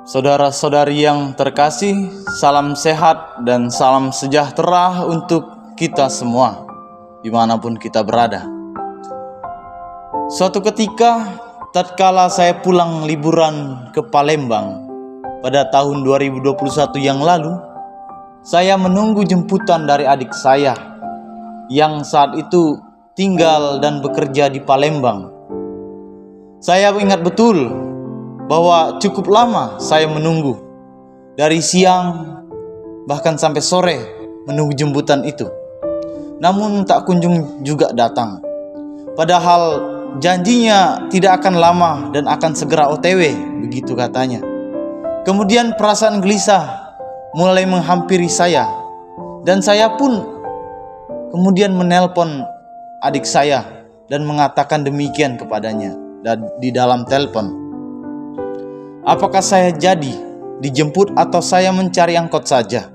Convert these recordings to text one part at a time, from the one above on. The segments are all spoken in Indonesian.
Saudara-saudari yang terkasih, salam sehat dan salam sejahtera untuk kita semua, dimanapun kita berada. Suatu ketika, tatkala saya pulang liburan ke Palembang pada tahun 2021 yang lalu, saya menunggu jemputan dari adik saya yang saat itu tinggal dan bekerja di Palembang. Saya ingat betul bahwa cukup lama saya menunggu, dari siang bahkan sampai sore menunggu jemputan itu. Namun tak kunjung juga datang. Padahal janjinya tidak akan lama dan akan segera OTW, begitu katanya. Kemudian perasaan gelisah mulai menghampiri saya, dan saya pun kemudian menelpon adik saya dan mengatakan demikian kepadanya di dalam telepon. Apakah saya jadi dijemput atau saya mencari angkot saja?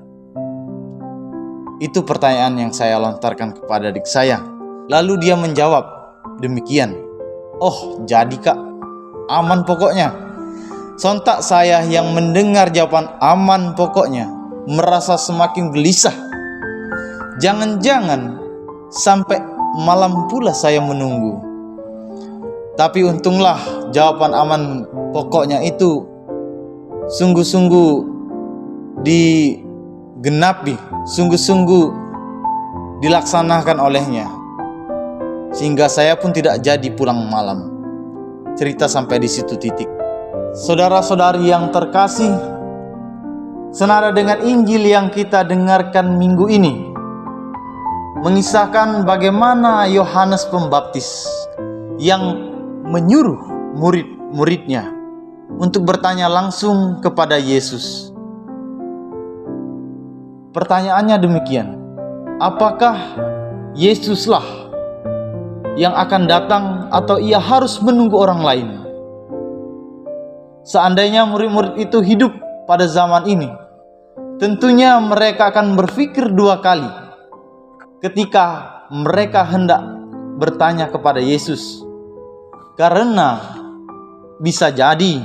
Itu pertanyaan yang saya lontarkan kepada adik saya. Lalu dia menjawab demikian. Oh, jadi kak, aman pokoknya. Sontak saya yang mendengar jawaban aman pokoknya merasa semakin gelisah. Jangan-jangan sampai malam pula saya menunggu. Tapi untunglah jawaban aman pokoknya itu sungguh-sungguh digenapi, sungguh-sungguh dilaksanakan olehnya, sehingga saya pun tidak jadi pulang malam. Cerita sampai di situ titik. Saudara-saudari yang terkasih, senada dengan Injil yang kita dengarkan minggu ini, mengisahkan bagaimana Yohanes Pembaptis yang menyuruh murid-muridnya untuk bertanya langsung kepada Yesus. Pertanyaannya demikian, apakah Yesuslah yang akan datang atau ia harus menunggu orang lain? Seandainya murid-murid itu hidup pada zaman ini, tentunya mereka akan berpikir dua kali ketika mereka hendak bertanya kepada Yesus. Karena bisa jadi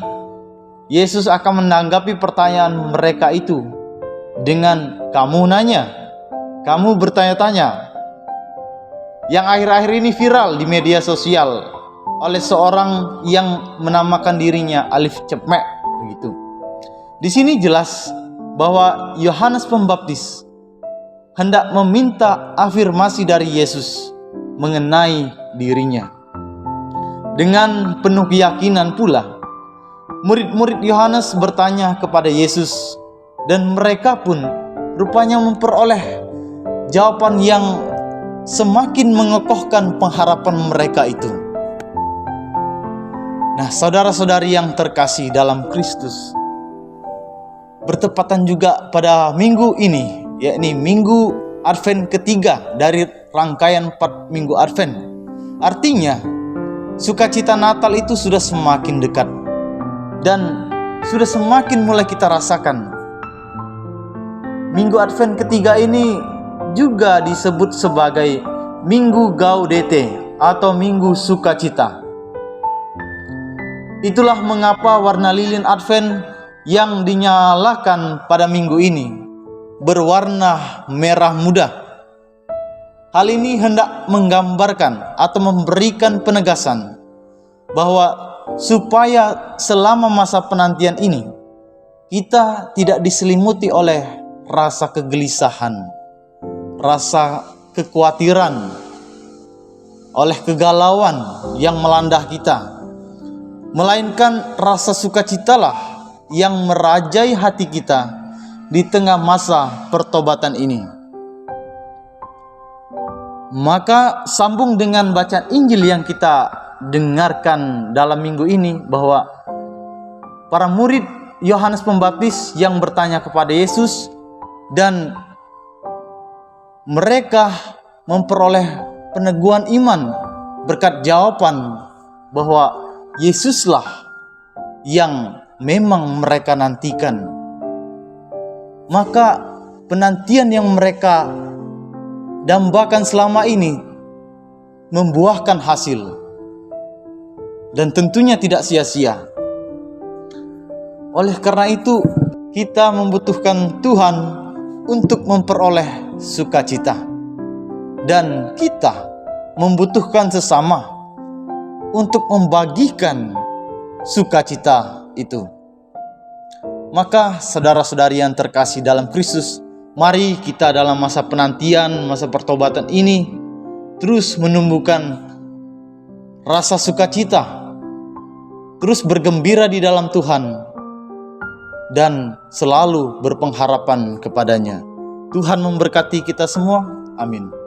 Yesus akan menanggapi pertanyaan mereka itu dengan kamu nanya, kamu bertanya-tanya. Yang akhir-akhir ini viral di media sosial oleh seorang yang menamakan dirinya Alif Cepmek, begitu. Di sini jelas bahwa Yohanes Pembaptis hendak meminta afirmasi dari Yesus mengenai dirinya. Dengan penuh keyakinan pula, murid-murid Yohanes bertanya kepada Yesus, dan mereka pun rupanya memperoleh jawaban yang semakin mengokohkan pengharapan mereka itu. Nah, saudara-saudari yang terkasih dalam Kristus, bertepatan juga pada minggu ini, yakni minggu Advent ketiga dari rangkaian 4 minggu Advent. Artinya, sukacita Natal itu sudah semakin dekat dan sudah semakin mulai kita rasakan. Minggu Advent ketiga ini juga disebut sebagai Minggu Gaudete atau Minggu Sukacita. Itulah mengapa warna lilin Advent yang dinyalakan pada minggu ini berwarna merah muda. Hal ini hendak menggambarkan atau memberikan penegasan bahwa supaya selama masa penantian ini kita tidak diselimuti oleh rasa kegelisahan, rasa kekhawatiran, oleh kegalauan yang melanda kita, melainkan rasa sukacitalah yang merajai hati kita di tengah masa pertobatan ini. Maka sambung dengan bacaan Injil yang kita dengarkan dalam minggu ini, bahwa para murid Yohanes Pembaptis yang bertanya kepada Yesus dan mereka memperoleh peneguhan iman berkat jawaban bahwa Yesuslah yang memang mereka nantikan. Maka penantian yang mereka dan bahkan selama ini membuahkan hasil, dan tentunya tidak sia-sia. Oleh karena itu, kita membutuhkan Tuhan untuk memperoleh sukacita, dan kita membutuhkan sesama untuk membagikan sukacita itu. Maka saudara-saudari yang terkasih dalam Kristus, mari kita dalam masa penantian, masa pertobatan ini terus menumbuhkan rasa sukacita, terus bergembira di dalam Tuhan, dan selalu berpengharapan kepadanya. Tuhan memberkati kita semua. Amin.